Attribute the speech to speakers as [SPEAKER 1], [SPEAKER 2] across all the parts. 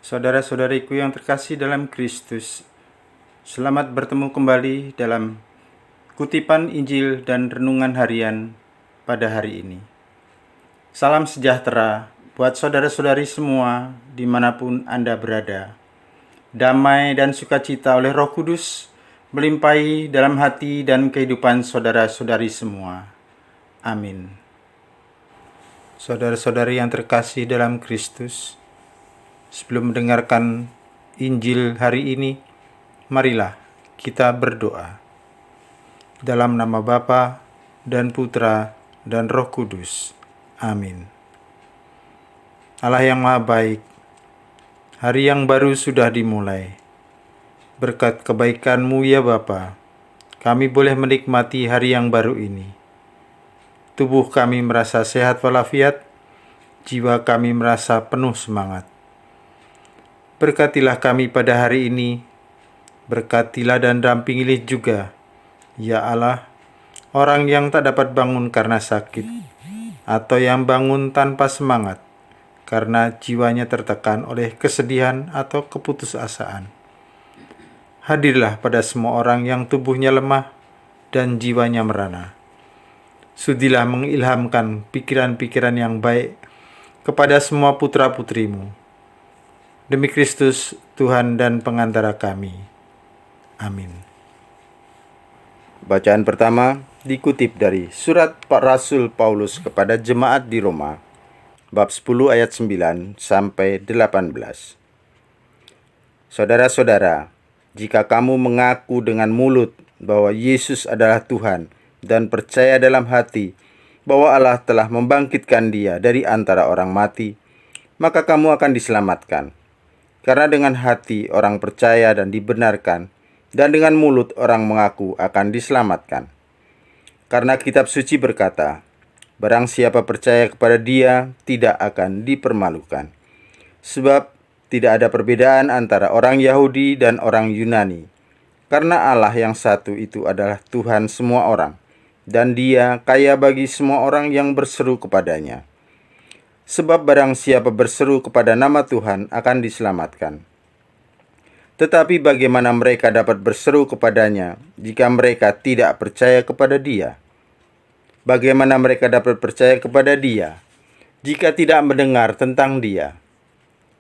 [SPEAKER 1] Saudara-saudariku yang terkasih dalam Kristus, selamat bertemu kembali dalam kutipan Injil dan renungan harian pada hari ini. Salam sejahtera buat saudara-saudari semua dimanapun Anda berada. Damai dan sukacita oleh Roh Kudus melimpahi dalam hati dan kehidupan saudara-saudari semua. Amin. Saudara-saudari yang terkasih dalam Kristus, sebelum mendengarkan Injil hari ini, marilah kita berdoa. Dalam nama Bapa dan Putra dan Roh Kudus. Amin. Allah yang Maha Baik, hari yang baru sudah dimulai. Berkat kebaikan-Mu ya Bapa, kami boleh menikmati hari yang baru ini. Tubuh kami merasa sehat walafiat, jiwa kami merasa penuh semangat. Berkatilah kami pada hari ini, berkatilah dan dampingilah juga, ya Allah, orang yang tak dapat bangun karena sakit, atau yang bangun tanpa semangat, karena jiwanya tertekan oleh kesedihan atau keputusasaan. Hadirlah pada semua orang yang tubuhnya lemah dan jiwanya merana. Sudilah mengilhamkan pikiran-pikiran yang baik kepada semua putra-putrimu. Demi Kristus, Tuhan dan pengantara kami. Amin. Bacaan pertama dikutip dari surat Rasul Paulus kepada jemaat di Roma, bab 10 ayat 9 sampai 18. Saudara-saudara, jika kamu mengaku dengan mulut bahwa Yesus adalah Tuhan dan percaya dalam hati bahwa Allah telah membangkitkan Dia dari antara orang mati, maka kamu akan diselamatkan. Karena dengan hati orang percaya dan dibenarkan, dan dengan mulut orang mengaku akan diselamatkan. Karena kitab suci berkata, barang siapa percaya kepada Dia tidak akan dipermalukan. Sebab tidak ada perbedaan antara orang Yahudi dan orang Yunani. Karena Allah yang satu itu adalah Tuhan semua orang, dan Dia kaya bagi semua orang yang berseru kepadanya. Sebab barang siapa berseru kepada nama Tuhan akan diselamatkan. Tetapi bagaimana mereka dapat berseru kepadanya jika mereka tidak percaya kepada Dia? Bagaimana mereka dapat percaya kepada Dia jika tidak mendengar tentang Dia?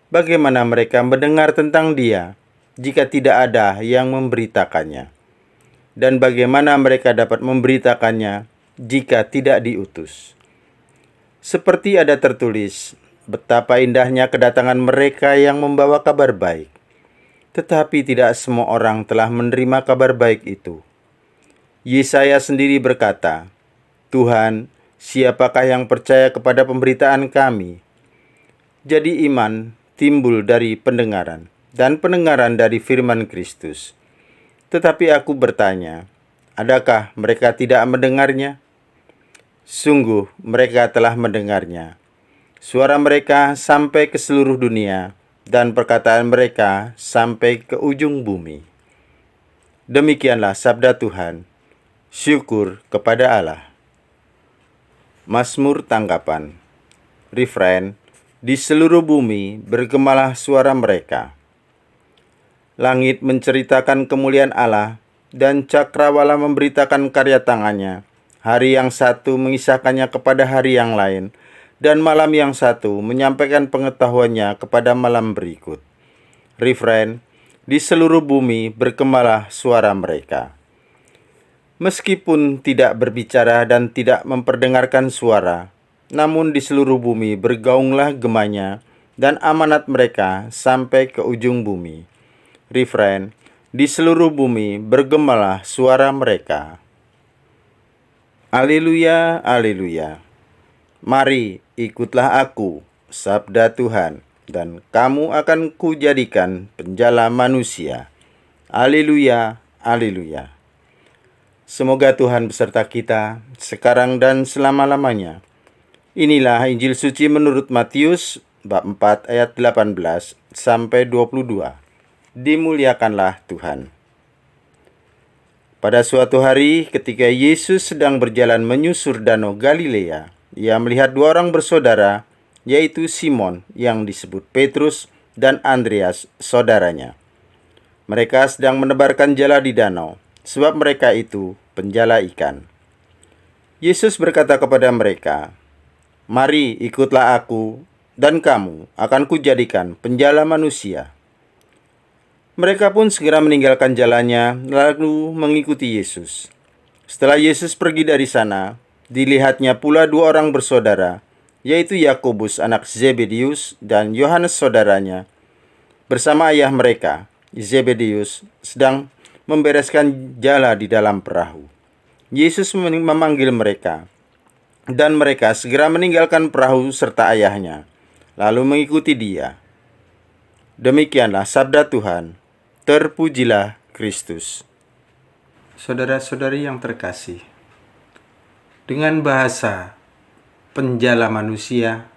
[SPEAKER 1] Bagaimana mereka mendengar tentang Dia jika tidak ada yang memberitakannya? Dan bagaimana mereka dapat memberitakannya jika tidak diutus? Seperti ada tertulis, betapa indahnya kedatangan mereka yang membawa kabar baik. Tetapi tidak semua orang telah menerima kabar baik itu. Yesaya sendiri berkata, Tuhan, siapakah yang percaya kepada pemberitaan kami? Jadi iman timbul dari pendengaran, dan pendengaran dari firman Kristus. Tetapi aku bertanya, adakah mereka tidak mendengarnya? Sungguh mereka telah mendengarnya. Suara mereka sampai ke seluruh dunia, dan perkataan mereka sampai ke ujung bumi. Demikianlah sabda Tuhan. Syukur kepada Allah. Mazmur tanggapan. Refrain, di seluruh bumi bergemalah suara mereka. Langit menceritakan kemuliaan Allah, dan cakrawala memberitakan karya tangannya. Hari yang satu mengisahkannya kepada hari yang lain, dan malam yang satu menyampaikan pengetahuannya kepada malam berikut. Refrain, di seluruh bumi bergemalah suara mereka. Meskipun tidak berbicara dan tidak memperdengarkan suara, namun di seluruh bumi bergaunglah gemanya, dan amanat mereka sampai ke ujung bumi. Refrain, di seluruh bumi bergemalah suara mereka. Haleluya, haleluya. Mari ikutlah aku, sabda Tuhan, dan kamu akan kujadikan penjala manusia. Haleluya, haleluya. Semoga Tuhan beserta kita sekarang dan selama-lamanya. Inilah Injil suci menurut Matius bab 4 ayat 18 sampai 22. Dimuliakanlah Tuhan. Pada suatu hari ketika Yesus sedang berjalan menyusur danau Galilea, Ia melihat dua orang bersaudara, yaitu Simon yang disebut Petrus dan Andreas, saudaranya. Mereka sedang menebarkan jala di danau, sebab mereka itu penjala ikan. Yesus berkata kepada mereka, "Mari ikutlah aku, dan kamu akan kujadikan penjala manusia." Mereka pun segera meninggalkan jalannya, lalu mengikuti Yesus. Setelah Yesus pergi dari sana, dilihatnya pula dua orang bersaudara, yaitu Yakobus anak Zebedius dan Yohanes saudaranya, bersama ayah mereka, Zebedius, sedang membereskan jala di dalam perahu. Yesus memanggil mereka, dan mereka segera meninggalkan perahu serta ayahnya, lalu mengikuti dia. Demikianlah sabda Tuhan. Terpujilah Kristus. Saudara-saudari yang terkasih, dengan bahasa penjala manusia,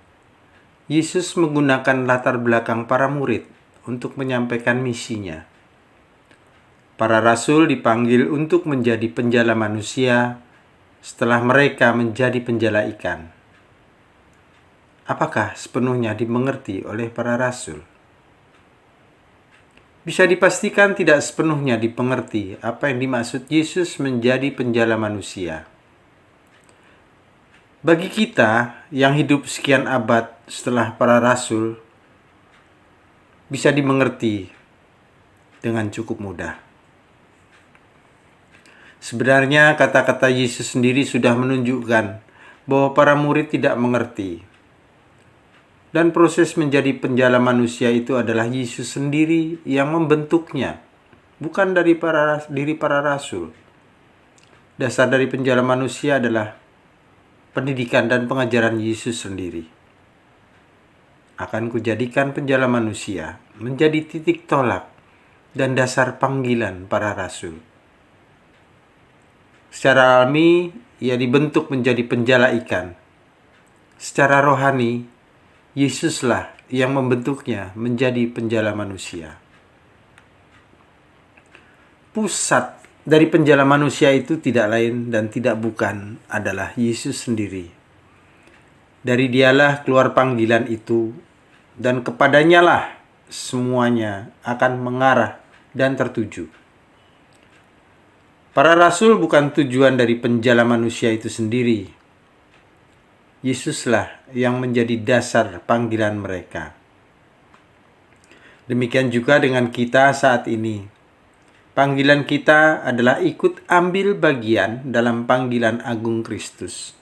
[SPEAKER 1] Yesus menggunakan latar belakang para murid untuk menyampaikan misinya. Para rasul dipanggil untuk menjadi penjala manusia setelah mereka menjadi penjala ikan. Apakah sepenuhnya dimengerti oleh para rasul? Bisa dipastikan tidak sepenuhnya dipengerti apa yang dimaksud Yesus menjadi penjala manusia. Bagi kita yang hidup sekian abad setelah para rasul, bisa dimengerti dengan cukup mudah. Sebenarnya kata-kata Yesus sendiri sudah menunjukkan bahwa para murid tidak mengerti. Dan proses menjadi penjala manusia itu adalah Yesus sendiri yang membentuknya, bukan dari diri para rasul. Dasar dari penjala manusia adalah pendidikan dan pengajaran Yesus sendiri. Akan kujadikan penjala manusia menjadi titik tolak dan dasar panggilan para rasul. Secara alami, ia dibentuk menjadi penjala ikan. Secara rohani, Yesuslah yang membentuknya menjadi penjala manusia. Pusat dari penjala manusia itu tidak lain dan tidak bukan adalah Yesus sendiri. Dari dialah keluar panggilan itu, dan kepadanya lah semuanya akan mengarah dan tertuju. Para rasul bukan tujuan dari penjala manusia itu sendiri. Yesuslah yang menjadi dasar panggilan mereka. Demikian juga dengan kita saat ini. Panggilan kita adalah ikut ambil bagian dalam panggilan agung Kristus.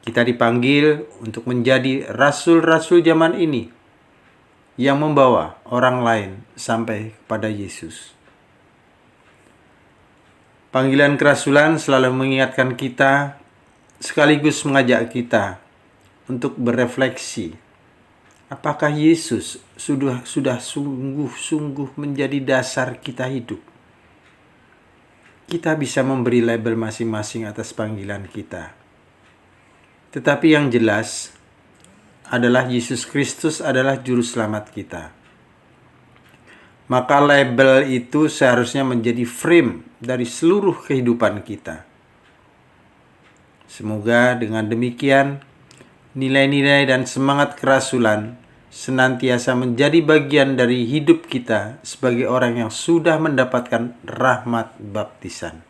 [SPEAKER 1] Kita dipanggil untuk menjadi rasul-rasul zaman ini yang membawa orang lain sampai kepada Yesus. Panggilan kerasulan selalu mengingatkan kita sekaligus mengajak kita untuk berefleksi. Apakah Yesus sudah sungguh-sungguh menjadi dasar kita hidup? Kita bisa memberi label masing-masing atas panggilan kita. Tetapi yang jelas adalah Yesus Kristus adalah juru selamat kita. Maka label itu seharusnya menjadi frame dari seluruh kehidupan kita. Semoga dengan demikian, nilai-nilai dan semangat kerasulan senantiasa menjadi bagian dari hidup kita sebagai orang yang sudah mendapatkan rahmat baptisan.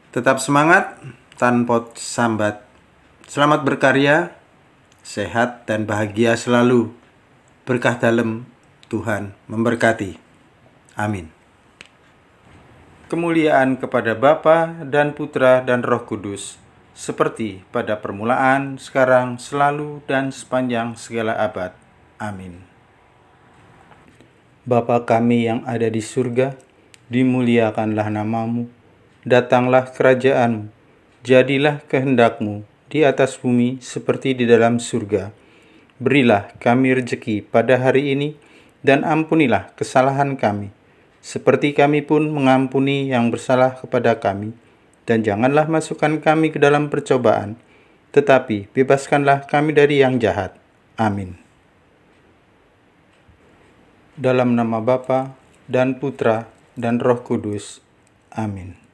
[SPEAKER 1] Tetap semangat, tanpa sambat. Selamat berkarya, sehat dan bahagia selalu. Berkah dalam Tuhan memberkati. Amin. Kemuliaan kepada Bapa dan Putra dan Roh Kudus, seperti pada permulaan, sekarang, selalu, dan sepanjang segala abad. Amin. Bapa kami yang ada di surga, dimuliakanlah namamu, datanglah kerajaan-Mu, jadilah kehendak-Mu di atas bumi seperti di dalam surga. Berilah kami rejeki pada hari ini, dan ampunilah kesalahan kami, seperti kami pun mengampuni yang bersalah kepada kami. Dan janganlah masukkan kami ke dalam percobaan, tetapi bebaskanlah kami dari yang jahat. Amin. Dalam nama Bapa dan Putra dan Roh Kudus. Amin.